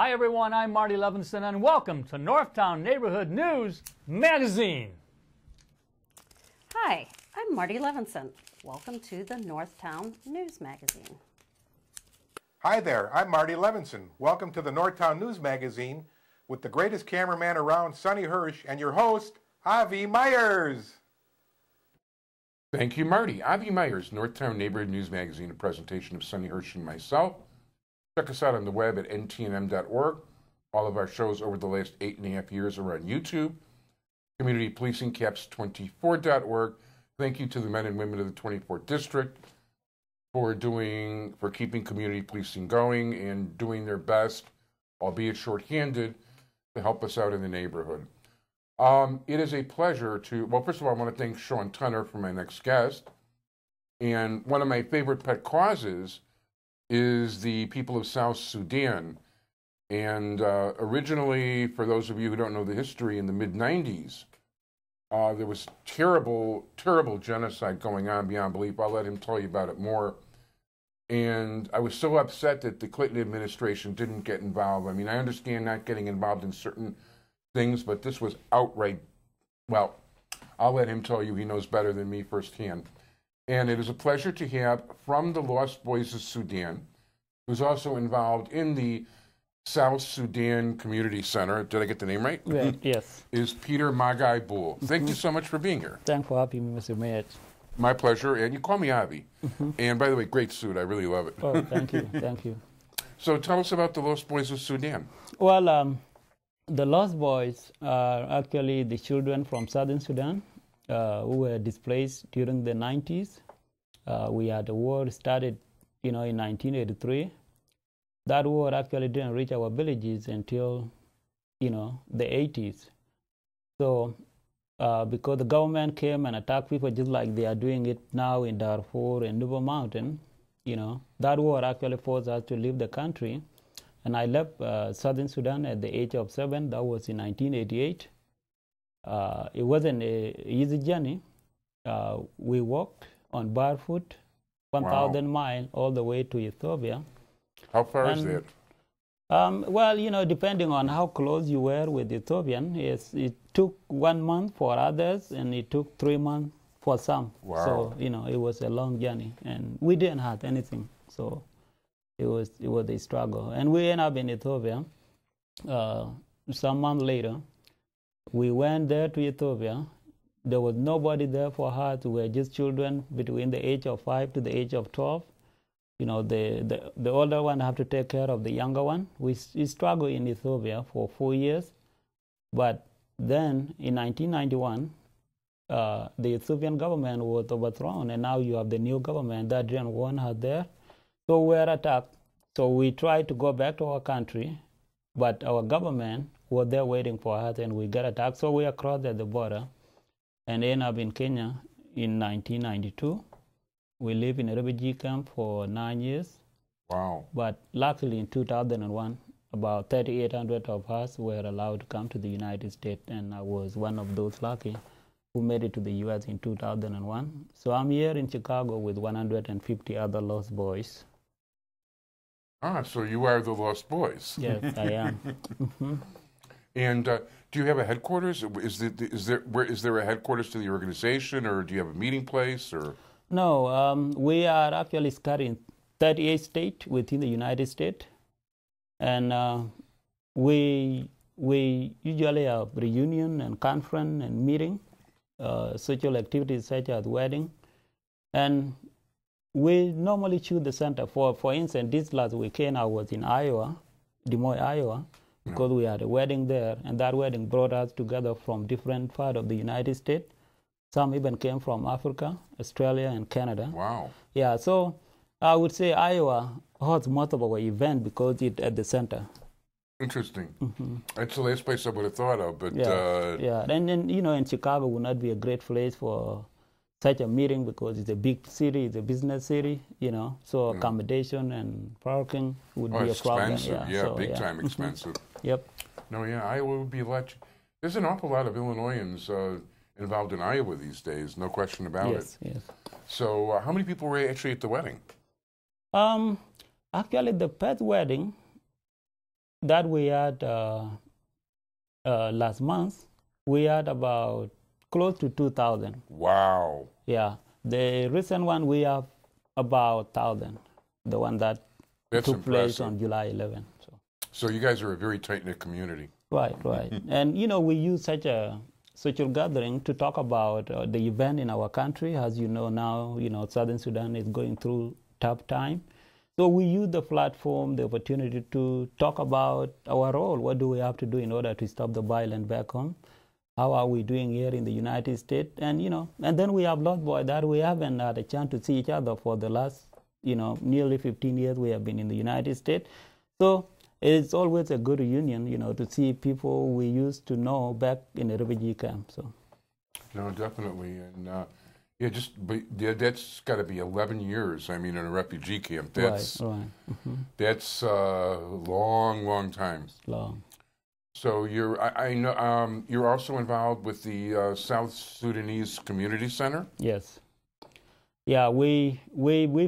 Hi everyone, I'm Marty Levinson and welcome to Northtown Neighborhood News Magazine. Hi, I'm Marty Levinson. Welcome to the Northtown News Magazine. Hi there, I'm Marty Levinson. Welcome to the Northtown News Magazine with the greatest cameraman around, Sonny Hirsch, and your host, Avi Myers. Thank you, Marty. Avi Myers, Northtown Neighborhood News Magazine, a presentation of Sonny Hirsch and myself. Check us out on the web at ntnm.org. All of our shows over the last 8.5 years are on YouTube. Community Policing, caps24.org. Thank you to the men and women of the 24th District for keeping community policing going and doing their best, albeit shorthanded, to help us out in the neighborhood. It is a pleasure to, well, first of all, I want to thank Sean Tunner for my next guest. And one of my favorite pet causes is the people of South Sudan. And originally, for those of you who don't know the history, in the mid-90s, there was terrible, terrible genocide going on beyond belief. I'll let him tell you about it more. And I was so upset that the Clinton administration didn't get involved. I mean, I understand not getting involved in certain things, but this was outright, well, I'll let him tell you. He knows better than me firsthand. And it is a pleasure to have from the Lost Boys of Sudan, who's also involved in the South Sudan Community Center. Did I get the name right? Yeah, yes. Is Peter Magai Bul. Thank you so much for being here. Thanks for having me, Mr. Mayor. My pleasure. And you call me Avi. And by the way, great suit. I really love it. Oh, thank you. Thank you. So tell us about the Lost Boys of Sudan. Well, the Lost Boys are actually the children from Southern Sudan who were displaced during the 90s. We had a war started, in 1983. That war actually didn't reach our villages until, the 80s. So, because the government came and attacked people just like they are doing it now in Darfur and Nuba Mountain, that war actually forced us to leave the country. And I left Southern Sudan at the age of 7. That was in 1988. It wasn't an easy journey. We walked on barefoot 1,000 miles all the way to Ethiopia. How far is that? Well, depending on how close you were with Ethiopian, it took 1 month for others, and it took 3 months for some. Wow. So, it was a long journey, and we didn't have anything. So it was a struggle. And we ended up in Ethiopia some months later. We went there to Ethiopia. There was nobody there for us. We were just children between the age of 5 to the age of 12. The older one have to take care of the younger one. We struggled in Ethiopia for 4 years. But then in 1991, the Ethiopian government was overthrown, and now you have the new government that didn't want us there. So we were attacked. So we tried to go back to our country, but our government was there waiting for us, and we got attacked. So we crossed at the border and ended up in Kenya in 1992. We lived in a refugee camp for 9 years. Wow. But luckily in 2001, about 3,800 of us were allowed to come to the United States, and I was one of those lucky who made it to the U.S. in 2001. So I'm here in Chicago with 150 other Lost Boys. Ah, so you are the Lost Boys. Yes, I am. And do you have a headquarters? Is there a headquarters to the organization, or do you have a meeting place, or? No, we are actually scattered in 38 states within the United States, and we usually have reunion and conference and meeting, social activities such as wedding, and we normally choose the center. For instance, this last weekend I was in Iowa, Des Moines, Iowa, because we had a wedding there, and that wedding brought us together from different parts of the United States. Some even came from Africa, Australia, and Canada. Wow. Yeah, so I would say Iowa hosts most of our events because it's at the center. Interesting. That's the last place I would have thought of, but... Yeah, and then, in Chicago would not be a great place for such a meeting because it's a big city, it's a business city, so accommodation and parking would be a problem. Expensive. Yeah, so, big time expensive. Yep. No, yeah, Iowa would be a lot. There's an awful lot of Illinoisans involved in Iowa these days, no question about it. Yes. So how many people were actually at the wedding? Actually, the pet wedding, that we had last month, we had about close to 2,000. Wow. Yeah. The recent one, we have about 1,000, the one that That's took place impressive. on July 11. So you guys are a very tight-knit community. Right, right. And, we use such a social gathering to talk about the event in our country. As you know now, Southern Sudan is going through tough time. So we use the platform, the opportunity to talk about our role. What do we have to do in order to stop the violence back home? How are we doing here in the United States? And, and then we have Lost Boy that we haven't had a chance to see each other for the last, nearly 15 years we have been in the United States. So it's always a good reunion, to see people we used to know back in the refugee camp. So, no, definitely, and that's got to be 11 years. I mean, in a refugee camp, that's right. Mm-hmm. That's a long, long time. Long. So I know you're also involved with the South Sudanese Community Center. Yes. Yeah, we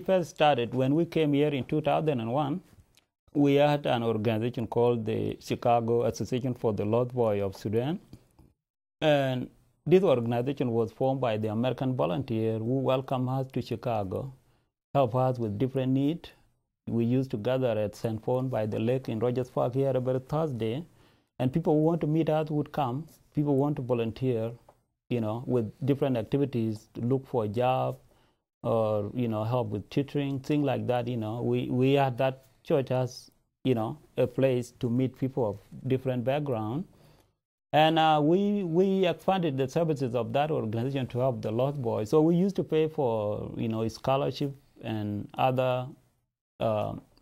first started when we came here in 2001. We had an organization called the Chicago Association for the Lost Boy of Sudan. And this organization was formed by the American volunteer who welcomed us to Chicago, help us with different needs. We used to gather at St. Paul by the lake in Rogers Park here every Thursday. And people who want to meet us would come. People who want to volunteer, with different activities, to look for a job or, help with tutoring, things like that. We had that church as, a place to meet people of different backgrounds. And we expanded the services of that organization to help the Lost Boys. So we used to pay for, scholarship and other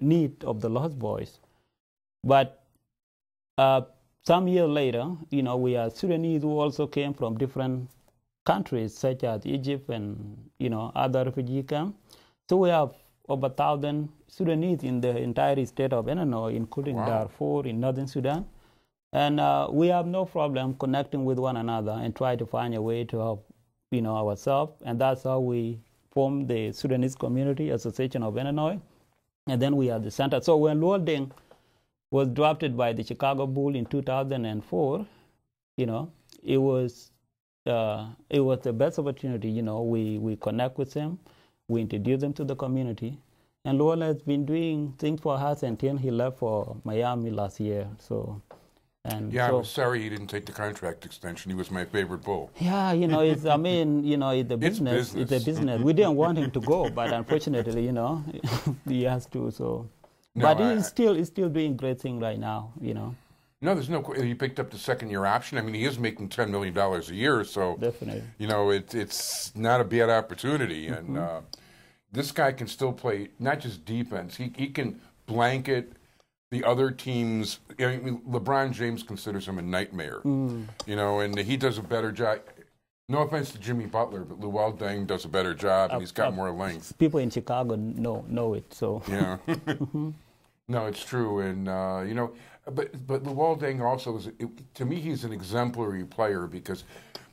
need of the Lost Boys. But some years later, we are Sudanese who also came from different countries, such as Egypt and, other refugee camps. So we have over 1,000 Sudanese in the entire state of Illinois, including Darfur in northern Sudan. And we have no problem connecting with one another and try to find a way to help, ourselves. And that's how we formed the Sudanese Community Association of Illinois. And then we have the center. So when Luoldeng was drafted by the Chicago Bull in 2004, it was the best opportunity. We connect with them. We introduce them to the community. And Lowell has been doing things for us until he left for Miami last year. So, I was sorry he didn't take the contract extension. He was my favorite bull. Yeah, it's a business. It's a business. We didn't want him to go, but unfortunately, he has to. So, no, but he's still doing great thing right now. No, there's no. He picked up the second-year option. I mean, he is making $10 million a year, so definitely. It's not a bad opportunity, and this guy can still play not just defense. He can blanket the other teams. I mean, LeBron James considers him a nightmare, and he does a better job. No offense to Jimmy Butler, but Luoldeng does a better job, and he's got more length. People in Chicago know it, so yeah. No, it's true, and But Luoldeng also to me, he's an exemplary player because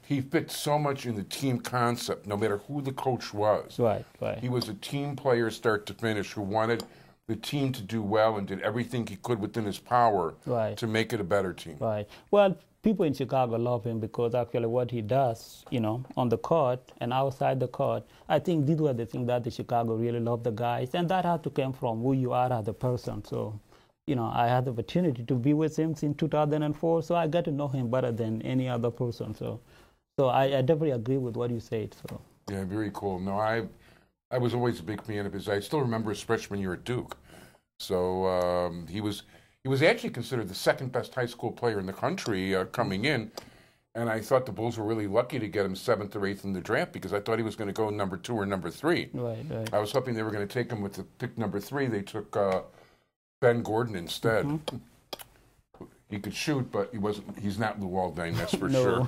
he fits so much in the team concept, no matter who the coach was. Right. He was a team player start to finish who wanted the team to do well and did everything he could within his power to make it a better team. Right. Well, people in Chicago love him because actually what he does, on the court and outside the court, I think these were the things that the Chicago really loved the guys, and that had to come from who you are as a person. So, I had the opportunity to be with him since 2004, so I got to know him better than any other person. So I definitely agree with what you said. So yeah, very cool. No, I was always a big fan of his. I still remember his freshman year at Duke. So he was actually considered the second best high school player in the country coming in, and I thought the Bulls were really lucky to get him 7th or 8th in the draft because I thought he was going to go number 2 or number 3. Right. I was hoping they were going to take him with the pick number 3. They took Ben Gordon instead. He could shoot, but he's not Luoldeng, that's for sure.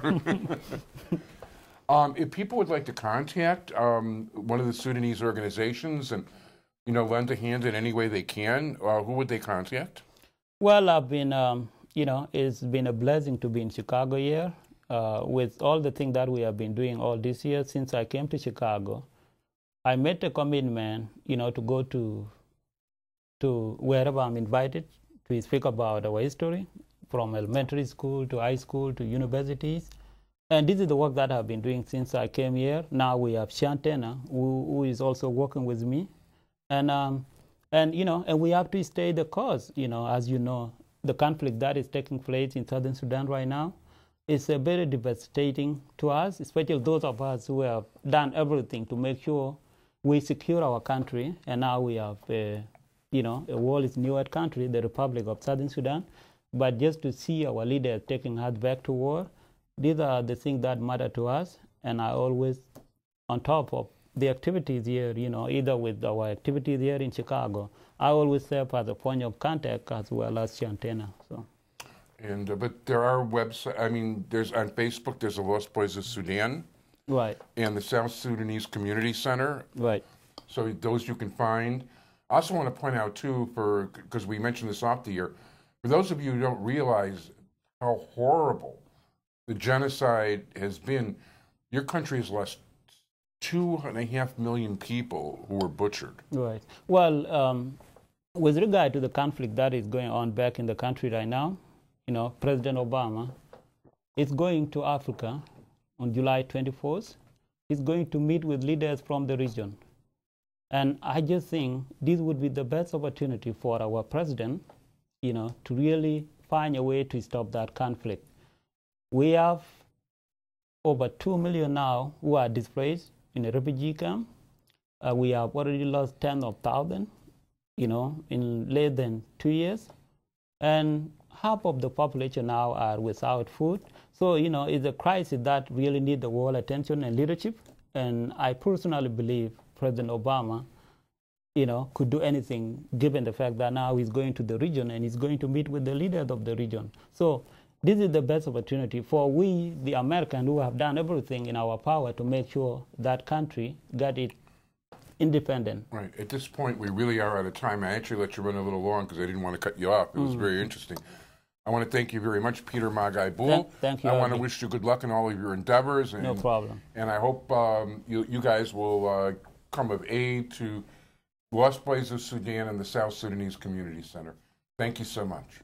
If people would like to contact one of the Sudanese organizations and lend a hand in any way they can, who would they contact? Well, I've been, it's been a blessing to be in Chicago here with all the things that we have been doing all this year since I came to Chicago. I made a commitment, to go to wherever I'm invited to speak about our history from elementary school to high school to universities. And this is the work that I've been doing since I came here. Now we have Shantena, who is also working with me. And we have to stay the course. As you know, the conflict that is taking place in southern Sudan right now is very devastating to us, especially those of us who have done everything to make sure we secure our country. And now we have, a world is new at country, the Republic of Southern Sudan. But just to see our leaders taking us back to war, these are the things that matter to us. And I always, on top of the activities here, either with our activities here in Chicago, I always serve as a point of contact as well as Shantena. So. And but there are websites. I mean, there's on Facebook. There's the Lost Boys of Sudan, right, and the South Sudanese Community Center, right. So those you can find. I also want to point out too, because we mentioned this off the year, for those of you who don't realize how horrible the genocide has been, your country has lost 2.5 million people who were butchered. Right. Well, with regard to the conflict that is going on back in the country right now, President Obama is going to Africa on July 24th. He's going to meet with leaders from the region. And I just think this would be the best opportunity for our president, to really find a way to stop that conflict. We have over 2 million now who are displaced in a refugee camp. We have already lost tens of thousands, in less than 2 years. And half of the population now are without food. So, it's a crisis that really needs the world attention and leadership. And I personally believe President Obama, could do anything given the fact that now he's going to the region and he's going to meet with the leaders of the region. So this is the best opportunity for we, the Americans, who have done everything in our power to make sure that country got it independent. Right. At this point, we really are out of time. I actually let you run a little long because I didn't want to cut you off. It was very interesting. I want to thank you very much, Peter Magai Bul. Thank you. I want to wish you good luck in all of your endeavors. And, no problem. And I hope you guys will come of aid to Lost Boys of Sudan and the South Sudanese Community Center. Thank you so much.